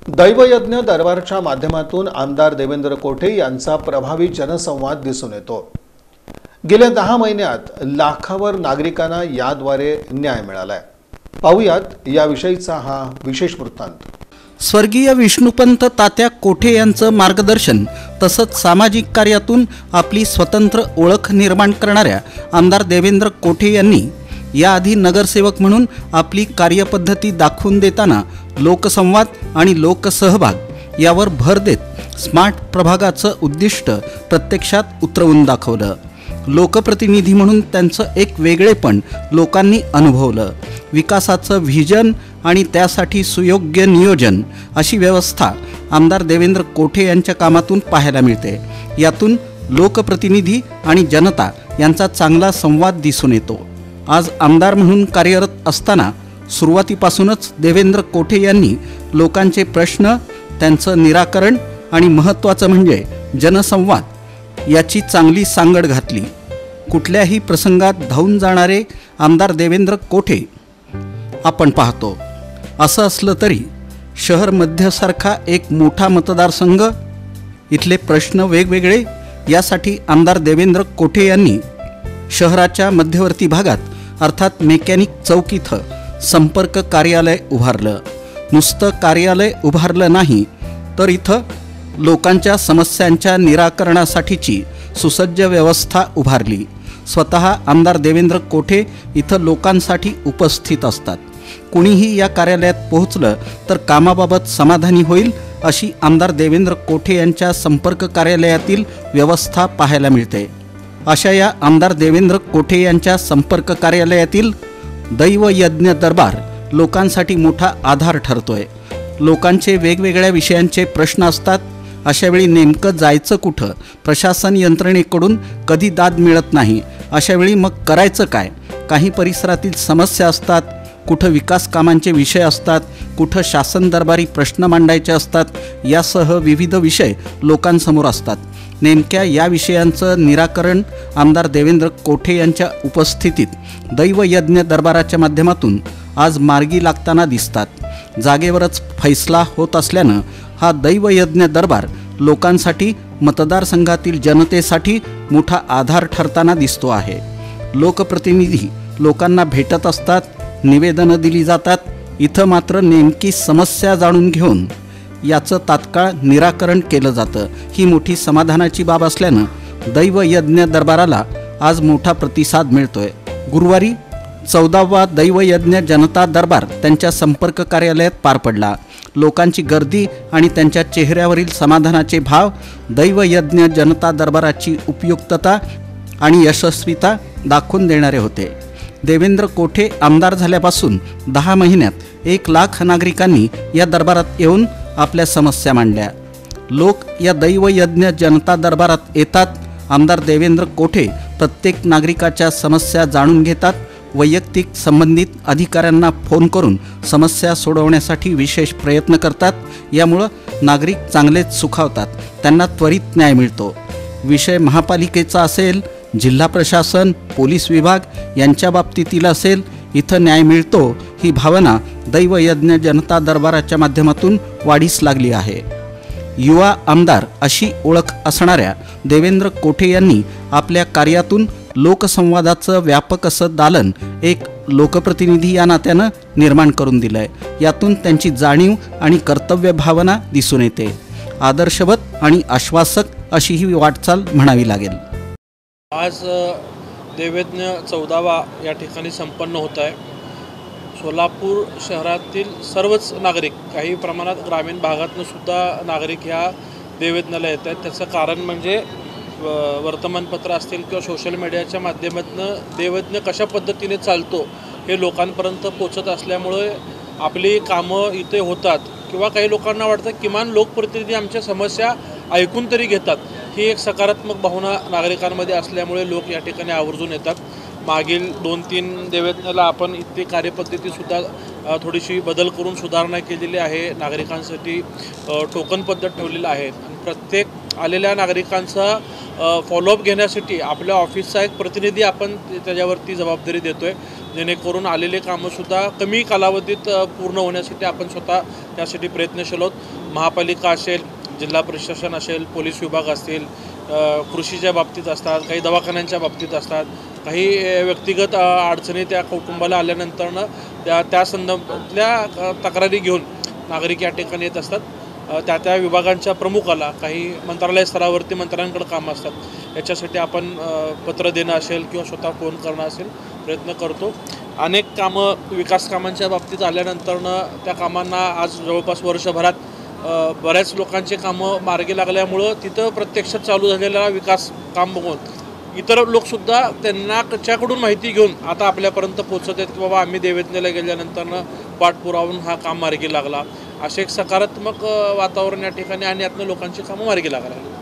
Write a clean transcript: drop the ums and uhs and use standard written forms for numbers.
दैवयज्ञ दरबारच्या माध्यमातून आमदार देवेंद्र कोठे यांचा प्रभावी जनसंवाद दिसून येतो। गेल्या 10 महिन्यात लाखावर नागरिकांना याद्वारे न्याय मिळालाय। पाहूयात याविषयीचा हा विशेष वृत्तांत। स्वर्गीय विष्णुपंत तात्या कोठे यांचं मार्गदर्शन तसंच सामाजिक कार्यातून आपली स्वतंत्र ओळख निर्माण करणाऱ्या आमदार देवेंद्र कोठे यांनी याआधी नगरसेवक म्हणून आपली कार्यपद्धती दाखवून देताना लोकसंवाद आणि लोकसहभाग यावर भर देत स्मार्ट प्रभागाचं उद्दिष्ट प्रत्यक्षात उतरवून दाखवलं। लोकप्रतिनिधी म्हणून त्यांचं एक वेगळेपण लोकांनी अनुभवलं। विकासाचं व्हिजन आणि त्यासाठी सुयोग्य नियोजन अशी व्यवस्था आमदार देवेंद्र कोठे यांच्या कामातून पाहायला मिळते। यातून लोकप्रतिनिधी आणि जनता यांचा चांगला संवाद दिसून येतो। आज आमदार म्हणून कार्यरत असताना सुरुवातीपासूनच देवेंद्र कोठे यांनी लोकांचे प्रश्न, त्यांचं निराकरण आणि महत्त्वाचं म्हणजे जनसंवाद याची चांगली सांगड घातली। कुठल्याही प्रसंगात धावून जाणारे आमदार देवेंद्र कोठे आपण पाहतो। असं असलं तरी शहर मध्यसारखा एक मोठा मतदारसंघ, इथले प्रश्न वेगवेगळे, यासाठी आमदार देवेंद्र कोठे यांनी शहराच्या मध्यवर्ती भागात अर्थात मेकॅनिक चौक इथं संपर्क कार्यालय उभारलं। नुसतं कार्यालय उभारलं नाही तर इथं लोकांच्या समस्यांच्या निराकरणासाठीची सुसज्ज व्यवस्था उभारली। स्वतः आमदार देवेंद्र कोठे इथं लोकांसाठी उपस्थित असतात। कुणीही या कार्यालयात पोहोचलं तर कामाबाबत समाधानी होईल अशी आमदार देवेंद्र कोठे यांच्या संपर्क कार्यालयातील व्यवस्था पाहायला मिळते। अशा या आमदार देवेंद्र कोठे यांच्या संपर्क कार्यालयातील दैवयज्ञ दरबार लोकांसाठी मोठा आधार ठरतोय। लोकांचे वेगवेगळ्या विषयांचे प्रश्न असतात। अशावेळी नेमकं जायचं कुठं, प्रशासन यंत्रणेकडून कधी दाद मिळत नाही। अशावेळी मग करायचं काय? काही परिसरातील समस्या असतात, कुठं विकास कामांचे विषय असतात, कुठं शासन दरबारी प्रश्न मांडायचे असतात, यासह विविध विषय लोकांसमोर असतात। नेमक्या या विषयांचं निराकरण आमदार देवेंद्र कोठे यांच्या उपस्थितीत दैवयज्ञ दरबाराच्या माध्यमातून आज मार्गी लागताना दिसतात। जागेवरच फैसला होत असल्यानं हा दैवयज्ञ दरबार लोकांसाठी, मतदारसंघातील जनतेसाठी मोठा आधार ठरताना दिसतो आहे। लोकप्रतिनिधी लोकांना भेटत असतात, निवेदनं दिली जातात। इथं मात्र नेमकी समस्या जाणून घेऊन याचं तात्काळ निराकरण केलं जातं। ही मोठी समाधानाची बाब असल्यानं दैवयज्ञ दरबाराला आज मोठा प्रतिसाद मिळतोय। गुरुवारी 14वा दैवयज्ञ जनता दरबार त्यांच्या संपर्क कार्यालयात पार पडला। लोकांची गर्दी आणि त्यांच्या चेहऱ्यावरील समाधानाचे भाव दैवयज्ञ जनता दरबाराची उपयुक्तता आणि यशस्वीता दाखवून देणारे होते। देवेंद्र कोठे आमदार झाल्यापासून 10 महिन्यात 1 लाख नागरिकांनी या दरबारात येऊन आपल्या समस्या मांडल्या। लोक या दैवयज्ञ जनता दरबारात येतात। आमदार देवेंद्र कोठे प्रत्येक नागरिकाच्या समस्या जाणून घेतात। वैयक्तिक संबंधित अधिकाऱ्यांना फोन करून समस्या सोडवण्यासाठी विशेष प्रयत्न करतात। यामुळं नागरिक चांगलेच सुखावतात, त्यांना त्वरित न्याय मिळतो। विषय महापालिकेचा असेल, जिल्हा प्रशासन, पोलीस विभाग यांच्या बाबतीतील असेल, इथं न्याय मिळतो ही भावना दैवयज्ञ जनता दरबाराच्या माध्यमातून वाढीस लागली आहे। युवा आमदार अशी ओळख असणाऱ्या देवेंद्र कोठे यांनी आपल्या कार्यातून लोकसंवादाचं व्यापक असं दालन एक लोकप्रतिनिधी या नात्यानं निर्माण करून दिलंय। यातून त्यांची जाणीव आणि कर्तव्य भावना दिसून येते। आदर्शवत आणि आश्वासक अशी ही वाटचाल म्हणावी लागेल। आज दैवयज्ञ 14वा या ठिकाणी संपन्न होत आहे। सोलापूर शहरातील सर्वच नागरिक, काही प्रमाणात ग्रामीण भागातून सुद्धा नागरिक ह्या दैवयज्ञाला येत आहेत। त्याचं कारण म्हणजे वर्तमानपत्र असतील किंवा सोशल मीडियाच्या माध्यमातून दैवयज्ञ कशा पद्धतीने चालतो हे लोकांपर्यंत पोचत असल्यामुळे आपली कामं इथे होतात किंवा काही लोकांना वाटतं किमान लोकप्रतिनिधी आमच्या समस्या ऐकून तरी घेतात, ही एक सकारात्मक भावना नागरिकांमध्ये असल्यामुळे लोक या ठिकाणी आवर्जून येतात। मागील 2-3 दैवयज्ञाला आपण इथे कार्यपद्धतीसुद्धा थोडीशी बदल करून सुधारणा केलेली आहे। नागरिकांसाठी टोकन पद्धत ठेवलेली आहे। प्रत्येक आलेल्या नागरिकांचा फॉलोअप घेण्यासाठी आपल्या ऑफिसचा एक प्रतिनिधी आपण त्याच्यावरती जबाबदारी देतो आहे। जेणेकरून आलेले कामंसुद्धा कमी कालावधीत पूर्ण होण्यासाठी आपण स्वतः त्यासाठी प्रयत्नशील आहोत। महापालिका असेल, जिल्हा प्रशासन असेल, पोलीस विभाग असतील, कृषीच्या बाबतीत असतात, काही दवाखान्यांच्या बाबतीत असतात, काही व्यक्तिगत अडचणी त्या कुटुंबाला आल्यानंतरनं त्या संदर्भातल्या तक्रारी घेऊन नागरिक या ठिकाणी येत असतात। त्या विभागांच्या प्रमुखाला काही मंत्रालय स्तरावरती मंत्र्यांकडे कामं असतात, याच्यासाठी आपण पत्र देणं असेल किंवा स्वतः फोन करणं असेल प्रयत्न करतो। अनेक कामं विकास कामांच्या बाबतीत आल्यानंतरनं त्या कामांना आज जवळपास वर्षभरात बऱ्याच लोकांचे कामं मार्गी लागल्यामुळं तिथं प्रत्यक्षात चालू झालेला विकास काम बघून इतर लोकसुद्धा त्यांच्याकडून माहिती घेऊन आता आपल्यापर्यंत पोहोचत आहेत की बाबा आम्ही देवेंद्रला गेल्यानंतरनं पाठपुरावून हा काम मार्गी लागला, असे एक सकारात्मक वातावरण या ठिकाणी आणि यातनं लोकांची कामं मार्गी लागली।